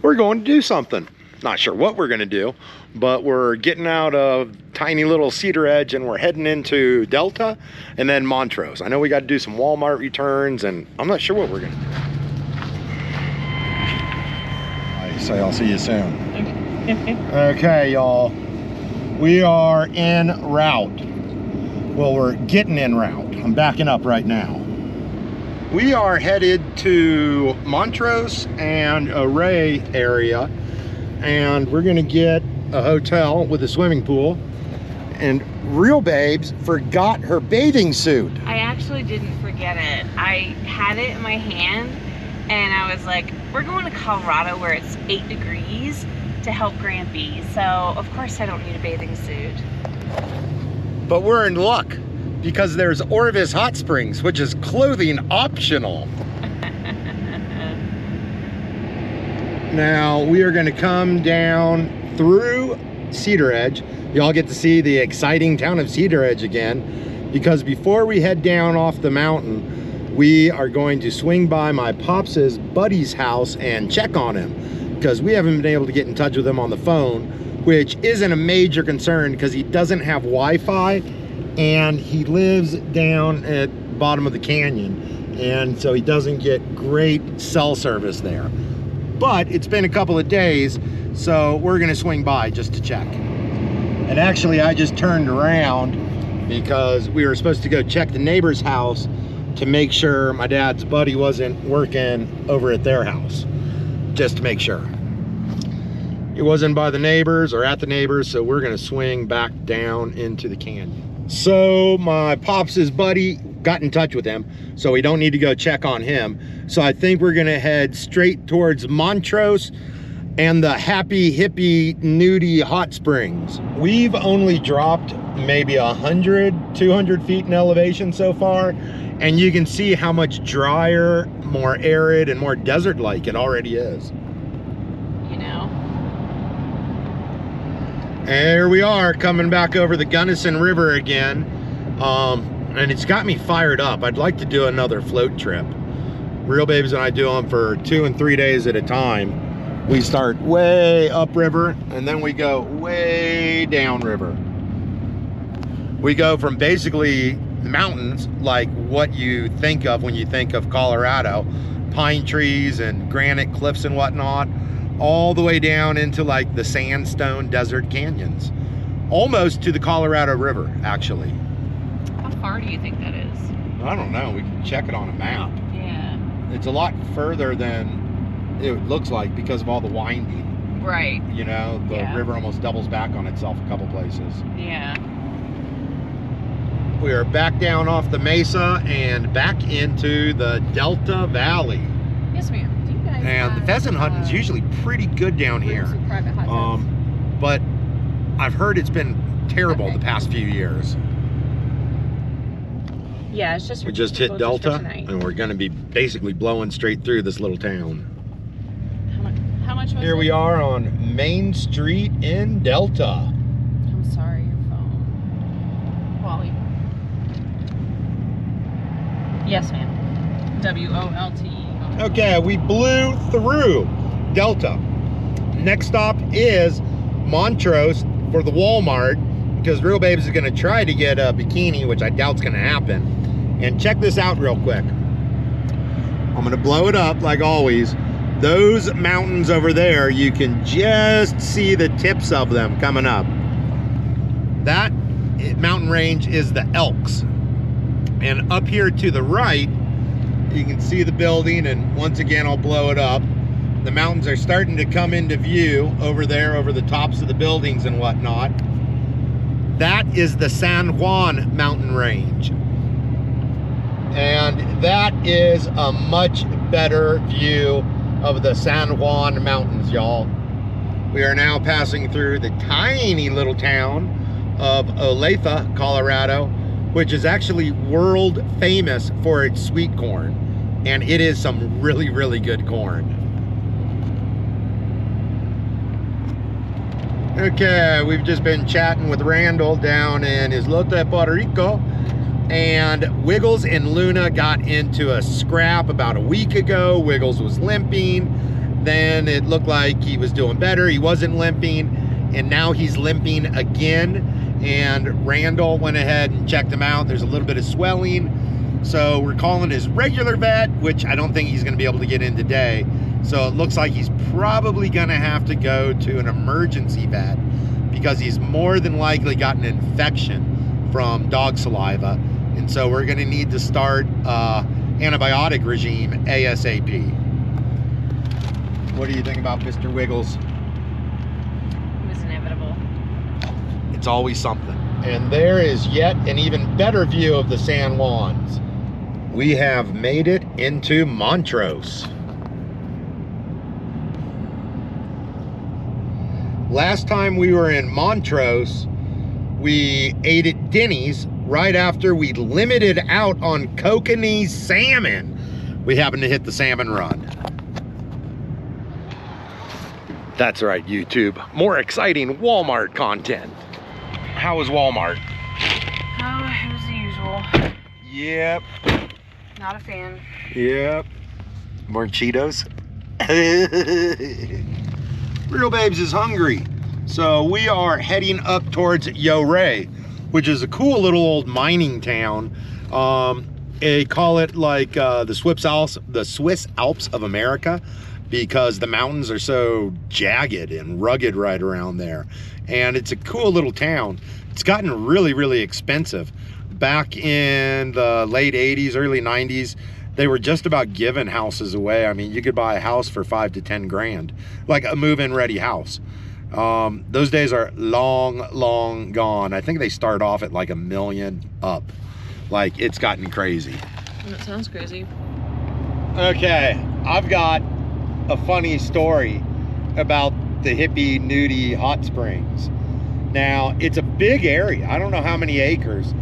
we're going to do something. Not sure what we're going to do, but we're getting out of tiny little Cedar Edge and we're heading into Delta and then Montrose. I know we got to do some Walmart returns and I'm not sure what we're going to do. I say I'll see you soon. Okay, y'all. We are en route. Well, we're getting en route. I'm backing up right now. We are headed to Montrose and OURAY area, and we're gonna get a hotel with a swimming pool. And Real Babes forgot her bathing suit. I actually didn't forget it. I had it in my hand and I was like, we're going to Colorado where it's 8 degrees to help Grampy, so of course I don't need a bathing suit. But we're in luck because there's Orvis Hot Springs, which is clothing optional. Now we are going to come down through Cedar Edge. Y'all get to see the exciting town of Cedar Edge again, because before we head down off the mountain, we are going to swing by my Pops' buddy's house and check on him, because we haven't been able to get in touch with him on the phone, which isn't a major concern because he doesn't have Wi-Fi and he lives down at the bottom of the canyon, and so he doesn't get great cell service there. But it's been a couple of days, so we're gonna swing by just to check. And actually I just turned around because we were supposed to go check the neighbor's house to make sure my dad's buddy wasn't working over at their house, just to make sure. It wasn't by the neighbors or at the neighbors, so we're gonna swing back down into the canyon. So my Pops' buddy got in touch with him, so we don't need to go check on him. So I think we're gonna head straight towards Montrose and the Happy Hippie Nudie Hot Springs. We've only dropped maybe 100, 200 feet in elevation so far, and you can see how much drier, more arid, and more desert-like it already is. You know? And here we are coming back over the Gunnison River again, and it's got me fired up. I'd like to do another float trip. Real Babes and I do them for 2 and 3 days at a time. We start way upriver and then we go way downriver. We go from basically mountains, like what you think of when you think of Colorado, pine trees and granite cliffs and whatnot, all the way down into like the sandstone desert canyons, almost to the Colorado River, actually. How far do you think that is? I don't know, we can check it on a map. Yeah. It's a lot further than it looks like because of all the winding. Right. You know, the river almost doubles back on itself a couple places. Yeah. We are back down off the mesa and back into the Delta Valley. Yes, ma'am. Do you guys And the pheasant hunting is usually pretty good down here. Private hot tubs? But I've heard it's been terrible the past few years. Yeah, it's just we just hit Delta and we're going to be basically blowing straight through this little town. How much was Here it? we are on Main Street in Delta. I'm sorry, your phone. Wally. Yes, ma'am. W-O-L-T-E. Okay, we blew through Delta. Next stop is Montrose for the Walmart, because Real Babes is gonna try to get a bikini, which I doubt's gonna happen. And check this out real quick. I'm gonna blow it up like always. Those mountains over there, you can just see the tips of them coming up. That mountain range is the Elks. And up here to the right, you can see the building, and once again, I'll blow it up. The mountains are starting to come into view over there, over the tops of the buildings and whatnot. That is the San Juan mountain range. And that is a much better view of the San Juan Mountains, y'all. We are now passing through the tiny little town of Olathe, Colorado, which is actually world famous for its sweet corn. And it is some really, really good corn. Okay, we've just been chatting with Randall down in Islote, Puerto Rico. And Wiggles and Luna got into a scrap about a week ago. Wiggles was limping. then it looked like he was doing better. He wasn't limping, and now he's limping again. And Randall went ahead and checked him out. There's a little bit of swelling. So we're calling his regular vet, which I don't think he's gonna be able to get in today. So it looks like he's probably gonna have to go to an emergency vet because he's more than likely got an infection from dog saliva. And so we're gonna need to start antibiotic regime ASAP. What do you think about Mr. Wiggles? It was inevitable. It's always something. And there is yet an even better view of the San Juans. We have made it into Montrose. Last time we were in Montrose, we ate at Denny's right after we limited out on kokanee salmon. We happened to hit the salmon run. That's right, YouTube. More exciting Walmart content. How was Walmart? Oh, it was the usual. Yep. Not a fan. Yep. More Cheetos. Real Babes is hungry. So we are heading up towards OURAY, which is a cool little old mining town. They call it like the Swiss Alps of America, because the mountains are so jagged and rugged right around there. And it's a cool little town. It's gotten really, really expensive. Back in the late 80s, early 90s, they were just about giving houses away. I mean, you could buy a house for 5 to 10 grand, like a move-in ready house. Those days are long, long gone. I think they start off at like $1 million up. Like, it's gotten crazy. That sounds crazy. Okay, I've got a funny story about the hippie nudie hot springs. Now, it's a big area. I don't know how many acres,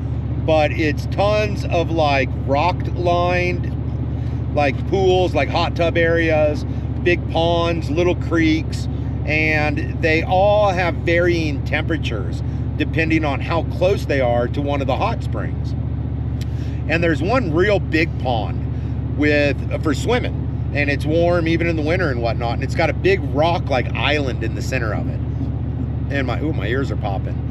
but it's tons of like rock lined like pools, like hot tub areas, big ponds, little creeks, and they all have varying temperatures depending on how close they are to one of the hot springs. And there's one real big pond for swimming, and it's warm even in the winter and whatnot, and it's got a big rock like island in the center of it. And my ears are popping.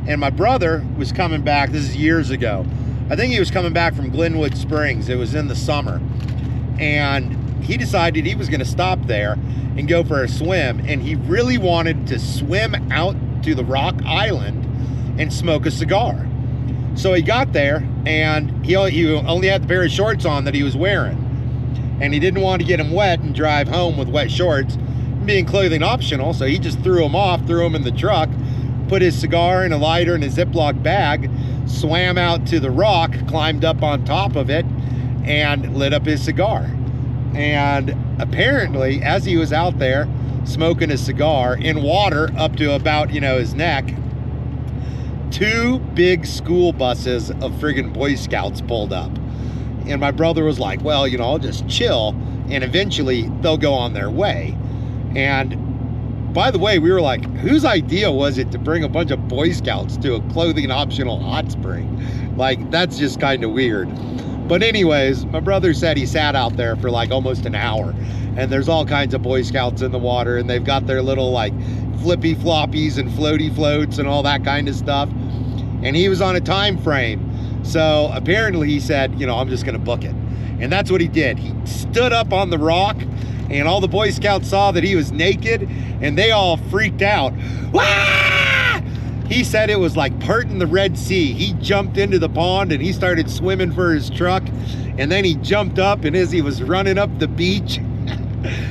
And my brother was coming back, this is years ago. I think he was coming back from Glenwood Springs. It was in the summer. And he decided he was gonna stop there and go for a swim. And he really wanted to swim out to the rock island and smoke a cigar. So he got there, and he only had the pair of shorts on that he was wearing. And he didn't want to get them wet and drive home with wet shorts, being clothing optional, so he just threw them off, threw them in the truck, put his cigar and a lighter in a Ziploc bag, swam out to the rock, climbed up on top of it, and lit up his cigar. And apparently, as he was out there smoking a cigar in water up to about, his neck, 2 big school buses of friggin' Boy Scouts pulled up. And my brother was like, well, I'll just chill, and eventually they'll go on their way. And by the way, we were like, whose idea was it to bring a bunch of Boy Scouts to a clothing optional hot spring? Like, that's just kind of weird. But anyways, my brother said he sat out there for like almost an hour, and there's all kinds of Boy Scouts in the water, and they've got their little like flippy floppies and floaty floats and all that kind of stuff. And he was on a time frame. So apparently he said, I'm just gonna book it. And that's what he did. He stood up on the rock, and all the Boy Scouts saw that he was naked, and they all freaked out. Wah! He said it was like parting the Red Sea. He jumped into the pond and he started swimming for his truck, and then he jumped up, and as he was running up the beach,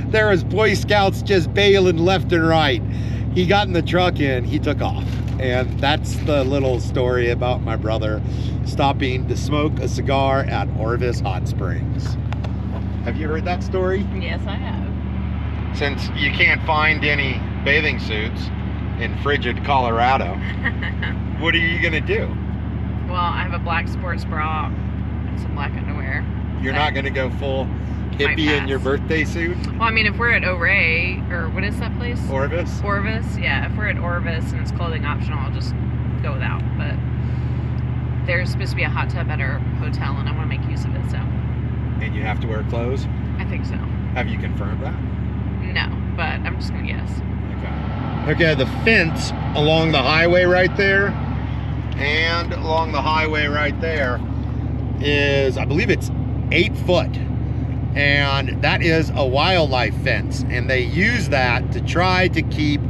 there was Boy Scouts just bailing left and right. He got in the truck and he took off. And that's the little story about my brother stopping to smoke a cigar at Orvis Hot Springs. Have you heard that story? Yes, I have. Since you can't find any bathing suits in frigid Colorado, what are you gonna do? Well, I have a black sports bra and some black underwear. You're not gonna go full hippie in your birthday suit? Well, I mean, if we're at OURAY, or what is that place? Orvis? Orvis, yeah. If we're at Orvis and it's clothing optional, I'll just go without. But there's supposed to be a hot tub at our hotel, and I want to make use of it, so. And you have to wear clothes? I think so. Have you confirmed that? No, but I'm just gonna guess. Okay, the fence along the highway right there and along the highway right there is, I believe it's 8 foot. And that is a wildlife fence. And they use that to try to keep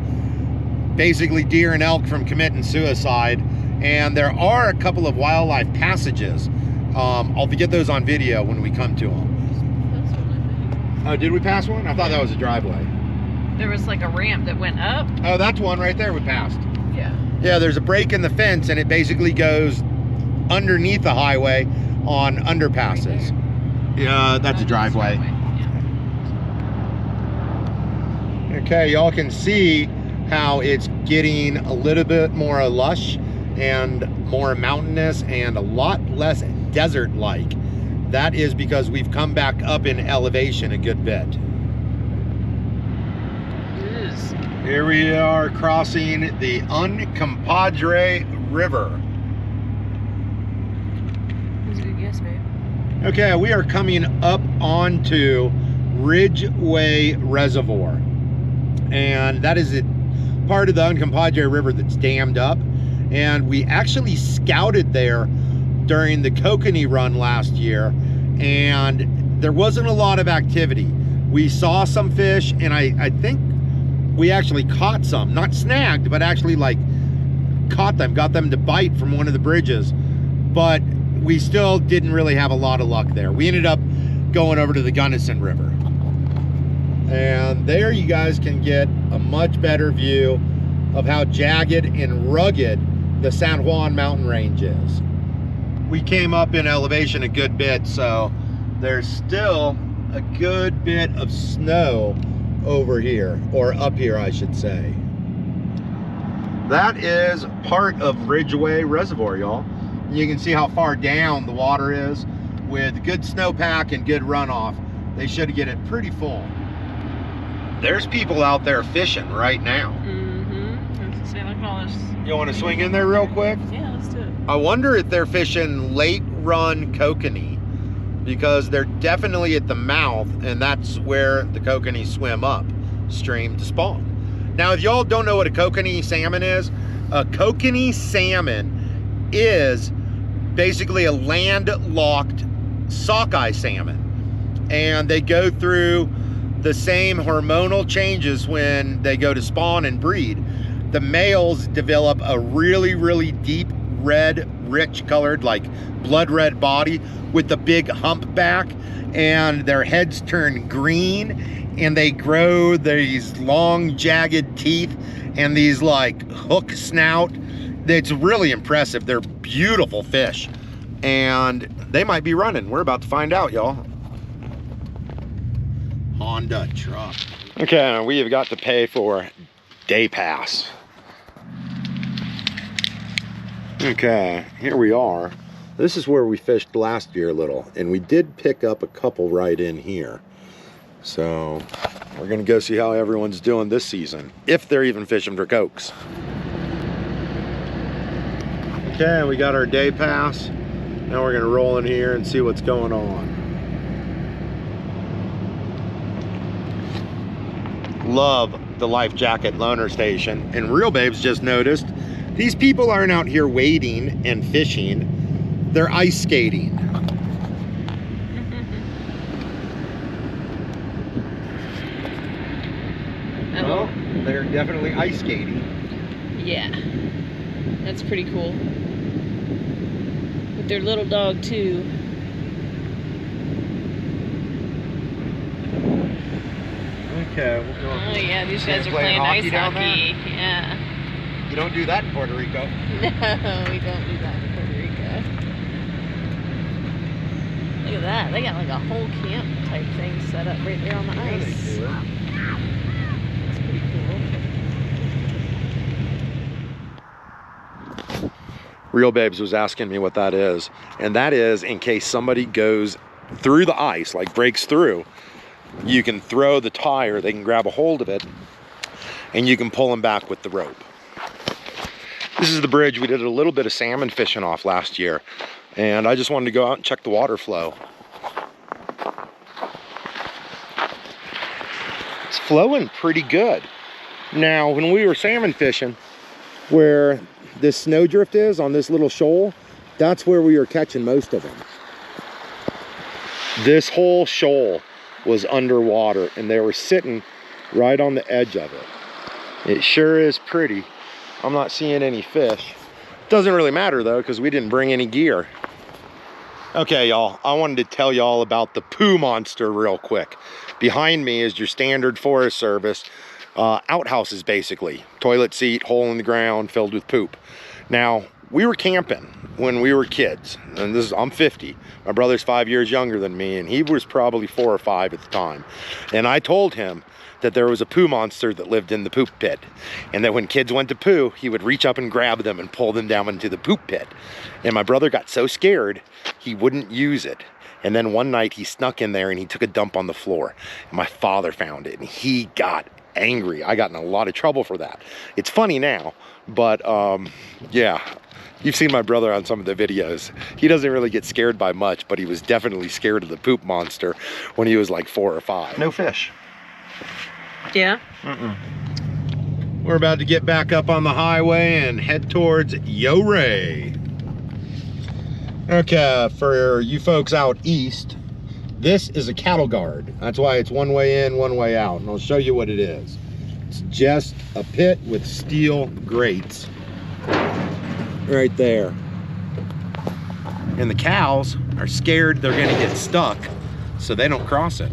basically deer and elk from committing suicide. And there are a couple of wildlife passages. I'll get those on video when we come to them. Oh, did we pass one? I thought that was a driveway. There was like a ramp that went up. Oh, that's one right there we passed. Yeah. Yeah, there's a break in the fence and it basically goes underneath the highway on underpasses. Yeah, that's a driveway. Yeah. Okay, y'all can see how it's getting a little bit more lush and more mountainous and a lot less desert-like. That is because we've come back up in elevation a good bit. Here we are crossing the Uncompadre River. That's a good guess, babe. Okay, we are coming up onto Ridgeway Reservoir. And that is a part of the Uncompadre River that's dammed up. And we actually scouted there during the kokanee run last year. And there wasn't a lot of activity. We saw some fish, and I think we actually caught some. Not snagged, but actually like caught them, got them to bite from one of the bridges. But we still didn't really have a lot of luck there. We ended up going over to the Gunnison River. And there you guys can get a much better view of how jagged and rugged the San Juan mountain range is. We came up in elevation a good bit, so there's still a good bit of snow over here, or up here I should say. That is part of Ridgeway Reservoir, y'all. You can see how far down the water is. With good snowpack and good runoff, they should get it pretty full. There's people out there fishing right now. Let's see, look at all this. You want to swing in there real quick? Yeah, let's do it. I wonder if they're fishing late run kokanee, because they're definitely at the mouth, and that's where the kokanee swim upstream to spawn. Now, if y'all don't know what a kokanee salmon is, a kokanee salmon is basically a landlocked sockeye salmon, and they go through the same hormonal changes when they go to spawn and breed. The males develop a really, really deep red, rich colored, like blood red body with the big humpback, and their heads turn green, and they grow these long jagged teeth and these like hook snout. It's really impressive. They're beautiful fish, and they might be running. We're about to find out, y'all. Honda truck. Okay, we have got to pay for day pass. Okay, here we are. This is where we fished last year a little, and we did pick up a couple right in here. So we're gonna go see how everyone's doing this season, if they're even fishing for cokes. Okay, we got our day pass. Now we're gonna roll in here and see what's going on. Love the life jacket loaner station. And Real Babes just noticed these people aren't out here wading and fishing. They're ice skating. Well, they're definitely ice skating. Yeah, that's pretty cool. With their little dog too. Okay, we'll go. Oh yeah, these guys are playing ice hockey. Yeah. You don't do that in Puerto Rico. No, we don't do that in Puerto Rico. Look at that. They got like a whole camp type thing set up right there on the ice. They do. That's pretty cool. Real Babes was asking me what that is. And that is in case somebody goes through the ice, like breaks through, you can throw the tire, they can grab a hold of it, and you can pull them back with the rope. This is the bridge we did a little bit of salmon fishing off last year, and I just wanted to go out and check the water flow. It's flowing pretty good. Now, when we were salmon fishing, where this snowdrift is on this little shoal, that's where we were catching most of them. This whole shoal was underwater, and they were sitting right on the edge of it. It sure is pretty. I'm not seeing any fish. Doesn't really matter though, because we didn't bring any gear. Okay, y'all, I wanted to tell y'all about the poo monster real quick. Behind me is your standard Forest Service outhouses, basically. Toilet seat, hole in the ground, filled with poop. Now, we were camping when we were kids, and I'm 50. My brother's 5 years younger than me, and he was probably 4 or 5 at the time. And I told him that there was a poo monster that lived in the poop pit, and that when kids went to poo, he would reach up and grab them and pull them down into the poop pit. And my brother got so scared, he wouldn't use it. And then one night he snuck in there and he took a dump on the floor. And my father found it and he got angry. I got in a lot of trouble for that. It's funny now, but yeah. You've seen my brother on some of the videos. He doesn't really get scared by much, but he was definitely scared of the poop monster when he was like 4 or 5. No fish. Yeah? We're about to get back up on the highway and head towards OURAY. Okay, for you folks out east, this is a cattle guard. That's why it's one way in, one way out, and I'll show you what it is. It's just a pit with steel grates right there. And the cows are scared they're gonna get stuck, so they don't cross it.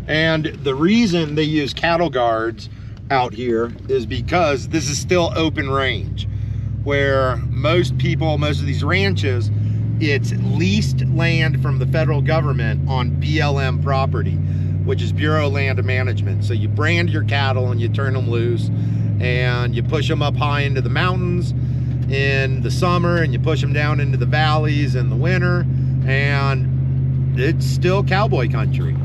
And the reason they use cattle guards out here is because this is still open range, where most of these ranches, it's leased land from the federal government on BLM property, which is Bureau of Land Management. So you brand your cattle and you turn them loose and you push them up high into the mountains in the summer and you push them down into the valleys in the winter, and it's still cowboy country.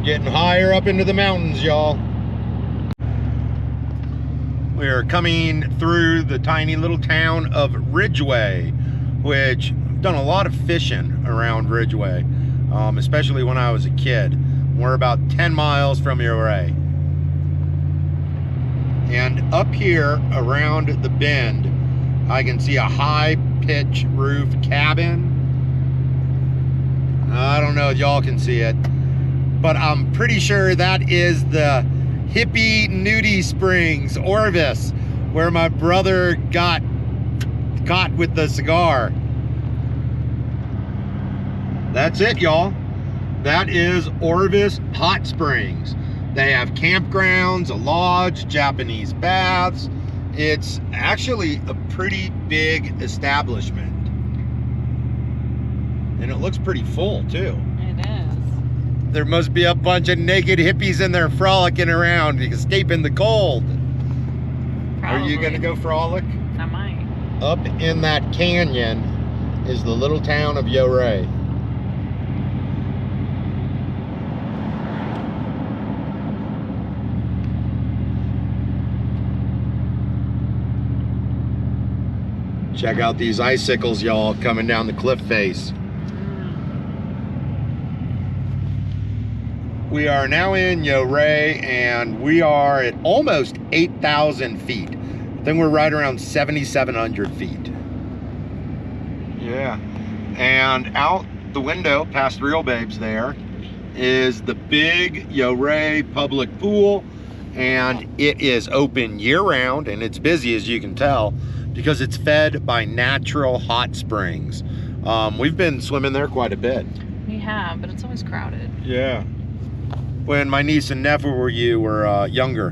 Getting higher up into the mountains, y'all. We're coming through the tiny little town of Ridgeway, which I've done a lot of fishing around Ridgeway, especially when I was a kid. We're about 10 miles from OURAY. And up here around the bend, I can see a high pitch roof cabin. I don't know if y'all can see it, but I'm pretty sure that is the Hippie Nudie Springs, Orvis, where my brother got caught with the cigar. That's it, y'all. That is Orvis Hot Springs. They have campgrounds, a lodge, Japanese baths. It's actually a pretty big establishment. And it looks pretty full too. It is. There must be a bunch of naked hippies in there frolicking around, escaping the cold. Probably. Are you gonna go frolic? I might. Up in that canyon is the little town of OURAY. Check out these icicles, y'all, coming down the cliff face. We are now in OURAY, and we are at almost 8,000 feet. I think we're right around 7,700 feet. Yeah. And out the window, past Real Babes there, is the big OURAY public pool. And it is open year-round, and it's busy, as you can tell, because it's fed by natural hot springs. We've been swimming there quite a bit. We have, but it's always crowded. Yeah. When my niece and nephew were younger,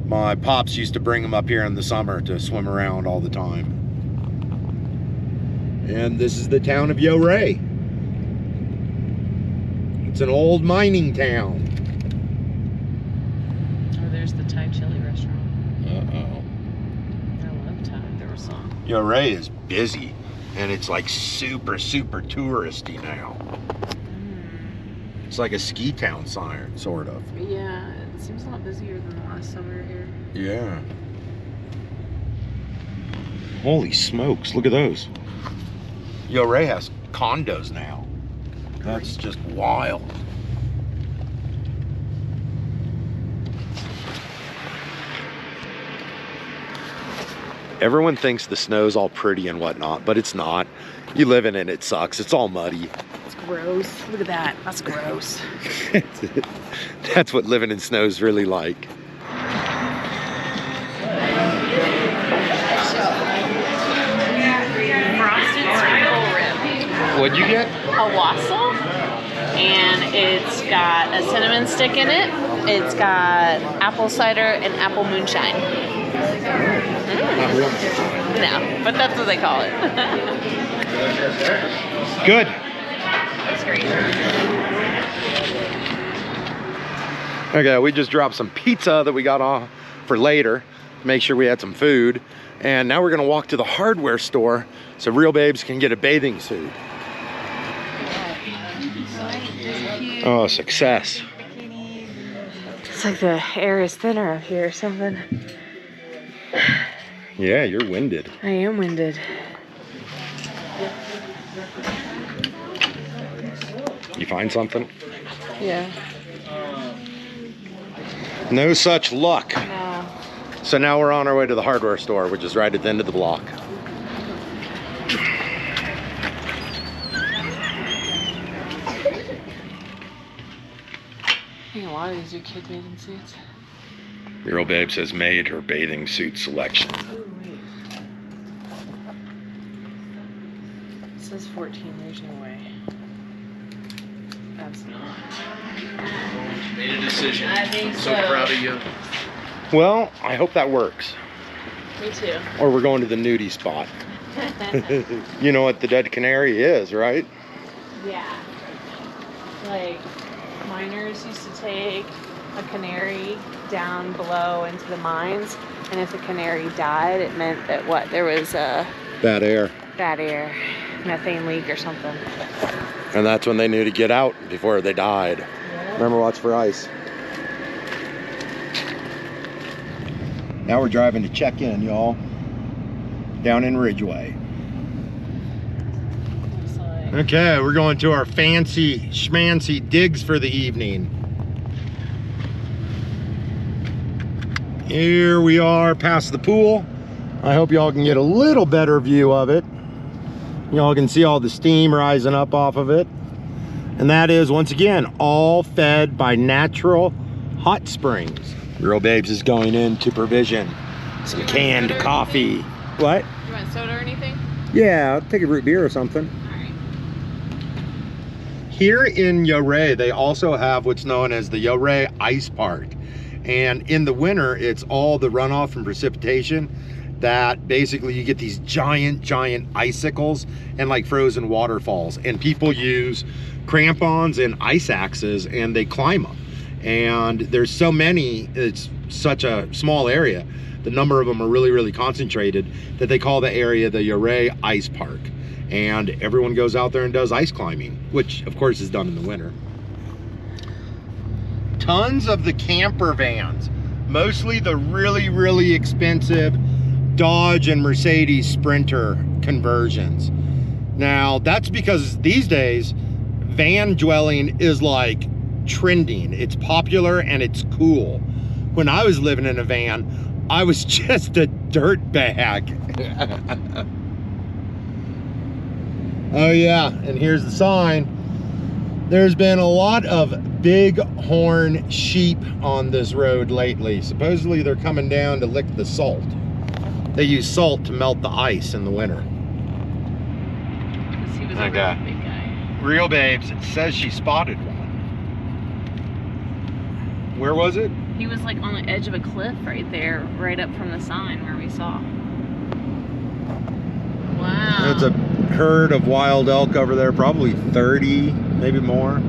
my pops used to bring them up here in the summer to swim around all the time. And this is the town of OURAY. It's an old mining town. Oh, there's the Thai chili restaurant. Uh-oh. I love Thai. There was some. OURAY is busy, and it's like super, super touristy now. It's like a ski town sign, sort of. Yeah, it seems a lot busier than the last summer here. Yeah. Holy smokes, look at those. OURAY has condos now. That's just wild. Everyone thinks the snow's all pretty and whatnot, but it's not. You live in it, it sucks. It's all muddy. It's gross. Look at that. That's gross. That's what living in snow's really like. Frosted scramble rib. What'd you get? A wassail, and it's got a cinnamon stick in it. It's got apple cider and apple moonshine. No, but that's what they call it. Good. That's great. Okay, we just dropped some pizza that we got off for later. Make sure we had some food. And now we're gonna walk to the hardware store so real babes can get a bathing suit. Oh, success. It's like the air is thinner up here or something. Yeah, you're winded. I am winded. You find something? Yeah. No such luck. No. So now we're on our way to the hardware store, which is right at the end of the block. I think a lot of these are kid bathing suits. Real Babes has made her bathing suit selection. Oh, wait. It says 14. There's no way. That's not. Made a decision. I think So so. proud of you. Well, I hope that works. Me too. Or we're going to the nudie spot. You know what the dead canary is, right? Yeah. Like, miners used to take a canary down below into the mines, and if the canary died, it meant that what? There was a Bad air. bad air, methane leak or something. And that's when they knew to get out before they died. Yeah. Remember, watch for ice. Now we're driving to check in, y'all. Down in Ridgeway. Looks like Okay, we're going to our fancy schmancy digs for the evening. Here we are past the pool. I hope y'all can get a little better view of it. Y'all can see all the steam rising up off of it. And that is, once again, all fed by natural hot springs. Real Babes is going in to provision some canned coffee. What? You want soda or anything? Yeah, I'll take a root beer or something. Alright. Here in OURAY, they also have what's known as the OURAY Ice Park. And in the winter, it's all the runoff from precipitation that basically you get these giant icicles and like frozen waterfalls. And people use crampons and ice axes and they climb them. And there's so many, it's such a small area. The number of them are really concentrated that they call the area the OURAY Ice Park. And everyone goes out there and does ice climbing, which of course is done in the winter. Tons of the camper vans, mostly the really expensive Dodge and Mercedes Sprinter conversions. Now that's because these days van dwelling is like trending. It's popular and it's cool. When I was living in a van, I was just a dirt bag. Oh yeah, and here's the sign. There's been a lot of bighorn sheep on this road lately. Supposedly they're coming down to lick the salt. They use salt to melt the ice in the winter. Because he was a Okay. really big guy. Real Babes says she spotted one. Where was it? He was like on the edge of a cliff right there, right up from the sign where we saw. Wow. It's a herd of wild elk over there, probably 30, maybe more.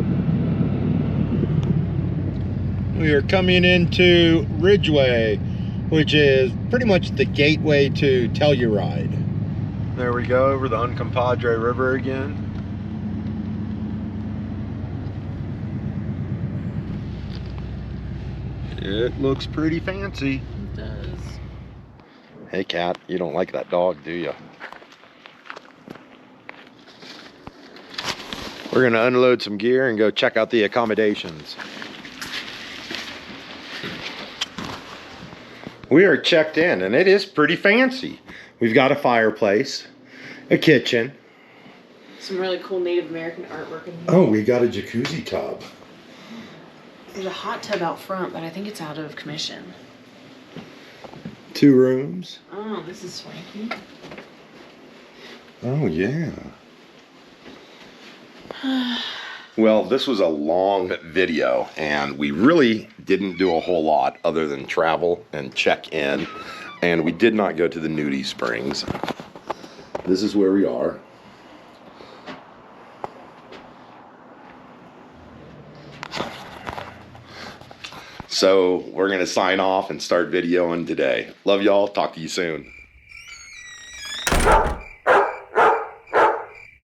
We are coming into Ridgeway, which is pretty much the gateway to Telluride. There we go, over the Uncompahgre River again. It looks pretty fancy. It does. Hey Cat, you don't like that dog, do you? We're gonna unload some gear and go check out the accommodations. We are checked in and it is pretty fancy. We've got a fireplace, a kitchen. Some really cool Native American artwork in here. Oh, we got a jacuzzi tub. There's a hot tub out front, but I think it's out of commission. 2 rooms. Oh, this is swanky. Oh, yeah. Well, this was a long video, and we really didn't do a whole lot other than travel and check in, and we did not go to the nudie springs. This is where we are. So we're going to sign off and start videoing today. Love y'all. Talk to you soon.